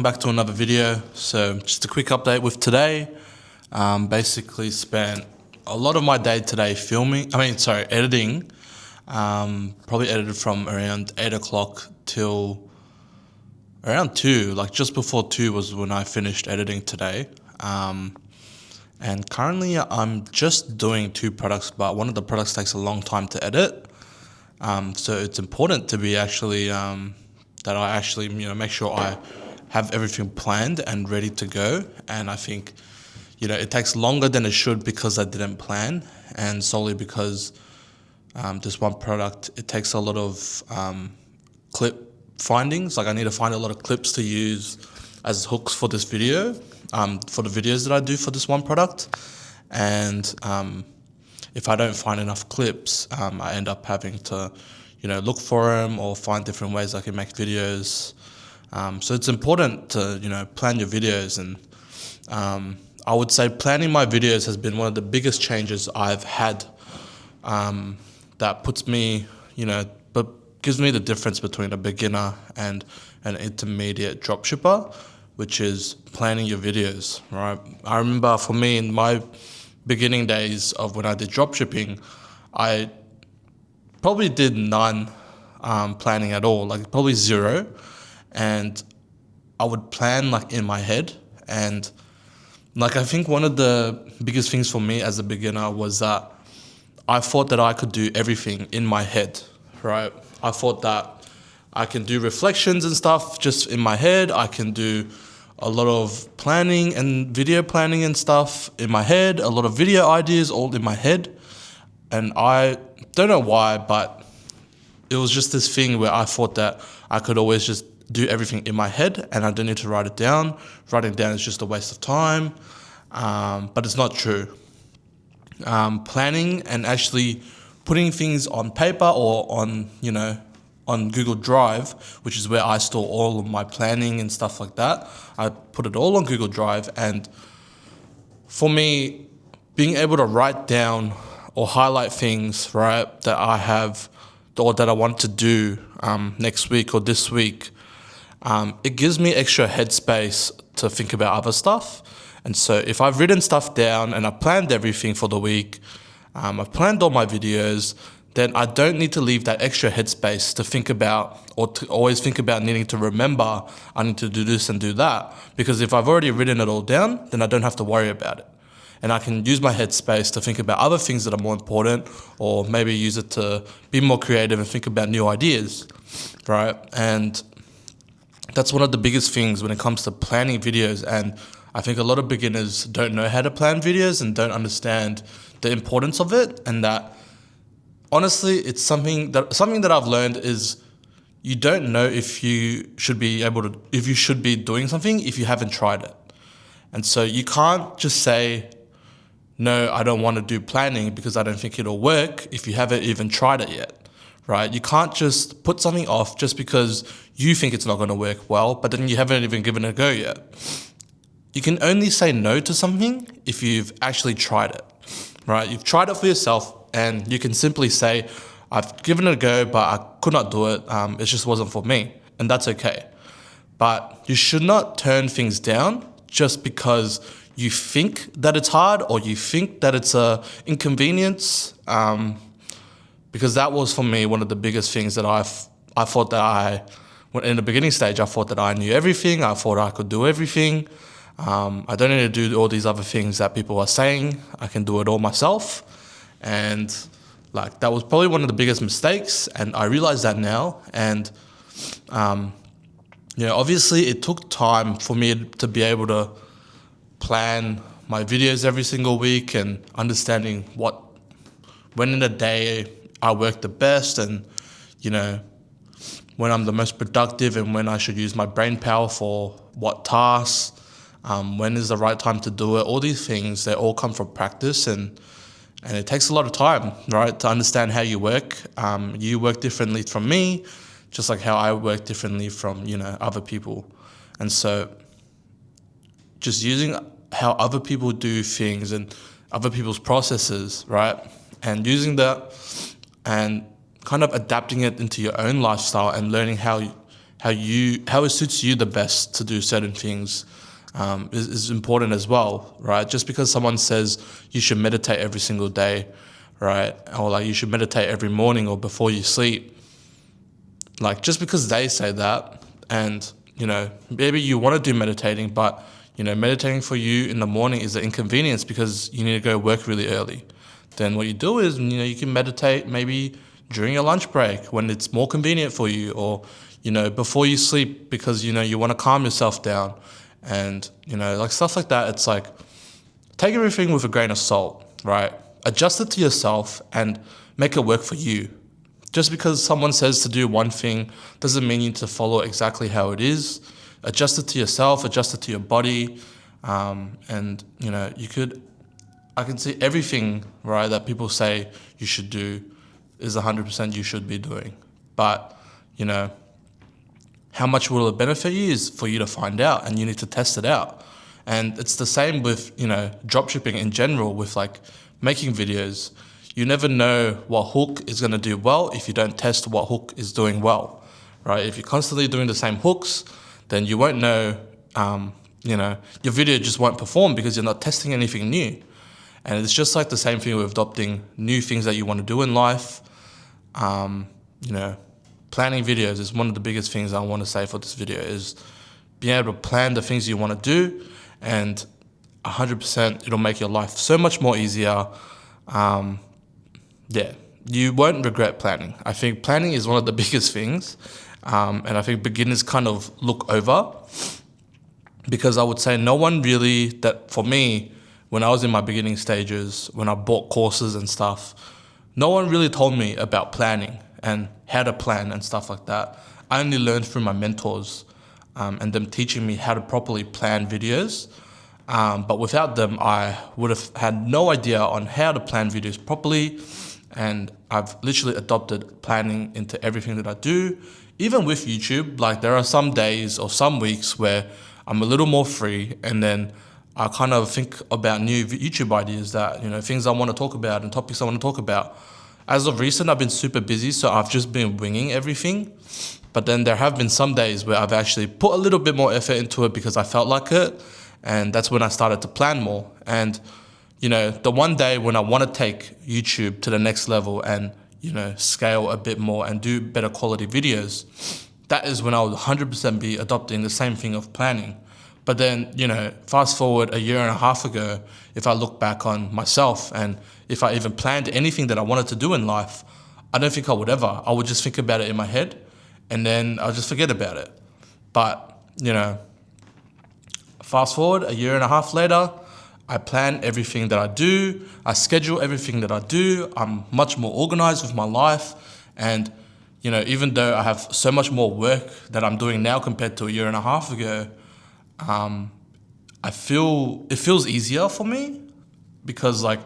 Back to another video. So just a quick update with today. Basically spent a lot of my day today editing. Probably edited from around 8 o'clock till around 2, like just before 2 was when I finished editing today. And currently I'm just doing 2 products, but one of the products takes a long time to edit. So it's important to be that I actually make sure I have everything planned and ready to go. And I think it takes longer than it should because I didn't plan, and solely because this one product, it takes a lot of clip findings. Like I need to find a lot of clips to use as hooks for this video, for the videos that I do for this one product. And if I don't find enough clips, I end up having to look for them or find different ways I can make videos. So it's important to plan your videos, and I would say planning my videos has been one of the biggest changes I've had. That puts me, but gives me the difference between a beginner and an intermediate dropshipper, which is planning your videos, right? I remember for me in my beginning days of when I did dropshipping, I probably did none planning at all, like probably zero. And I would plan like in my head, and like I think one of the biggest things for me as a beginner was that I thought that I could do everything in my head, right? I thought that I can do reflections and stuff just in my head. I can do a lot of planning and video planning and stuff in my head, a lot of video ideas all in my head. And I don't know why, but it was just this thing where I thought that I could always just do everything in my head and I don't need to write it down. Writing it down is just a waste of time, but it's not true. Planning and actually putting things on paper or on Google Drive, which is where I store all of my planning and stuff like that. I put it all on Google Drive, and for me, being able to write down or highlight things, right, that I have or that I want to do next week or this week, it gives me extra headspace to think about other stuff. And so if I've written stuff down and I've planned everything for the week, I've planned all my videos, then I don't need to leave that extra headspace to think about, or to always think about needing to remember I need to do this and do that. Because if I've already written it all down, then I don't have to worry about it. And I can use my headspace to think about other things that are more important, or maybe use it to be more creative and think about new ideas, right? And that's one of the biggest things when it comes to planning videos. And I think a lot of beginners don't know how to plan videos and don't understand the importance of it. And that honestly, it's something that I've learned is you don't know if you should be doing something if you haven't tried it. And so you can't just say, no, I don't want to do planning because I don't think it'll work if you haven't even tried it yet, right? You can't just put something off just because you think it's not going to work well, but then you haven't even given it a go yet. You can only say no to something if you've actually tried it, right? You've tried it for yourself, and you can simply say, I've given it a go, but I could not do it. It just wasn't for me, and that's okay. But you should not turn things down just because you think that it's hard or you think that it's a inconvenience. Because that was for me one of the biggest things that I thought that in the beginning stage, I thought that I knew everything. I thought I could do everything. I don't need to do all these other things that people are saying. I can do it all myself. And like that was probably one of the biggest mistakes. And I realize that now. And obviously it took time for me to be able to plan my videos every single week and understanding when in the day I work the best, and when I'm the most productive and when I should use my brain power for what tasks, when is the right time to do it. All these things, they all come from practice, and it takes a lot of time, right, to understand how you work. You work differently from me, just like how I work differently from other people. And so just using how other people do things and other people's processes, right, and using that and kind of adapting it into your own lifestyle and learning how how it suits you the best to do certain things is important as well, right? Just because someone says you should meditate every single day, right, or like you should meditate every morning or before you sleep, like just because they say that, and maybe you want to do meditating, but meditating for you in the morning is an inconvenience because you need to go work really early. Then what you do is you can meditate maybe during your lunch break when it's more convenient for you, or before you sleep because you want to calm yourself down, and like stuff like that. It's like, take everything with a grain of salt, right? Adjust it to yourself and make it work for you. Just because someone says to do one thing doesn't mean you need to follow exactly how it is. Adjust it to yourself, adjust it to your body, and I can see everything, right, that people say you should do is 100% you should be doing. But how much will it benefit you is for you to find out, and you need to test it out. And it's the same with dropshipping in general, with like making videos. You never know what hook is going to do well if you don't test what hook is doing well, right? If you're constantly doing the same hooks, then you won't know, your video just won't perform because you're not testing anything new. And it's just like the same thing with adopting new things that you want to do in life. Planning videos is one of the biggest things I want to say for this video, is being able to plan the things you want to do, and 100% it'll make your life so much more easier. You won't regret planning. I think planning is one of the biggest things, and I think beginners kind of look over, because I would say no one really, that for me, when I was in my beginning stages, when I bought courses and stuff, no one really told me about planning and how to plan and stuff like that. I only learned through my mentors and them teaching me how to properly plan videos. But without them, I would have had no idea on how to plan videos properly. And I've literally adopted planning into everything that I do. Even with YouTube, like there are some days or some weeks where I'm a little more free, and then I kind of think about new YouTube ideas that, things I want to talk about and topics I want to talk about. As of recent, I've been super busy, so I've just been winging everything. But then there have been some days where I've actually put a little bit more effort into it because I felt like it. And that's when I started to plan more. And, the one day when I want to take YouTube to the next level and, scale a bit more and do better quality videos, that is when I would 100% be adopting the same thing of planning. But then, fast forward a year and a half ago, if I look back on myself and if I even planned anything that I wanted to do in life, I don't think I would ever. I would just think about it in my head and then I'll just forget about it. But, fast forward a year and a half later, I plan everything that I do. I schedule everything that I do. I'm much more organized with my life. And, even though I have so much more work that I'm doing now compared to a year and a half ago, it feels easier for me because like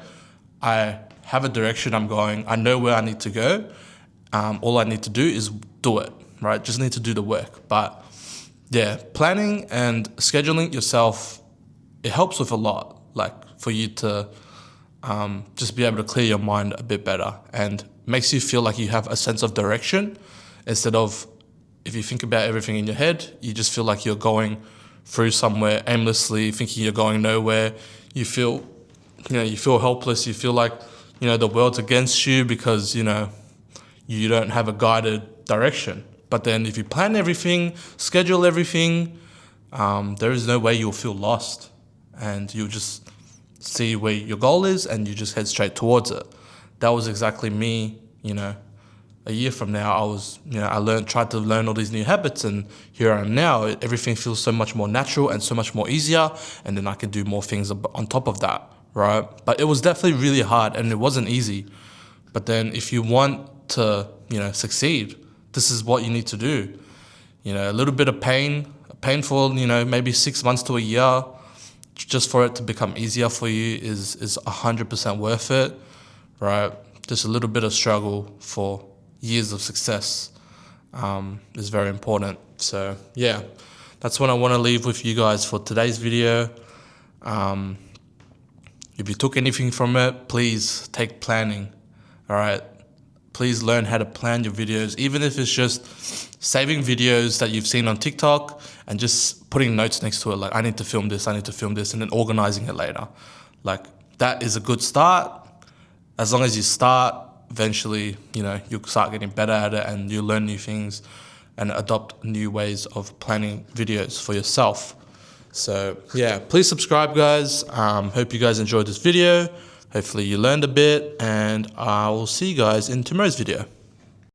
I have a direction I'm going. I know where I need to go. All I need to do is do it, right? Just need to do the work. But yeah, planning and scheduling yourself, it helps with a lot, like for you to just be able to clear your mind a bit better, and makes you feel like you have a sense of direction instead of, if you think about everything in your head, you just feel like you're going through somewhere aimlessly, thinking you're going nowhere. You feel helpless. You feel like, the world's against you because, you don't have a guided direction. But then if you plan everything, schedule everything, there is no way you'll feel lost, and you'll just see where your goal is and you just head straight towards it. That was exactly me, a year from now. I tried to learn all these new habits, and here I am now. Everything feels so much more natural and so much more easier, and then I can do more things on top of that, right? But it was definitely really hard and it wasn't easy. But then if you want to, succeed, this is what you need to do. A little bit of painful, maybe 6 months to a year, just for it to become easier for you is 100% worth it, right? Just a little bit of struggle for years of success is very important. So yeah, that's what I want to leave with you guys for today's video. If you took anything from it, please take planning. All right, please learn how to plan your videos, even if it's just saving videos that you've seen on TikTok and just putting notes next to it, like I need to film this, and then organizing it later. Like that is a good start. As long as you start, eventually, you'll start getting better at it and you'll learn new things and adopt new ways of planning videos for yourself. So yeah, please subscribe, guys. Hope you guys enjoyed this video. Hopefully you learned a bit, and I will see you guys in tomorrow's video.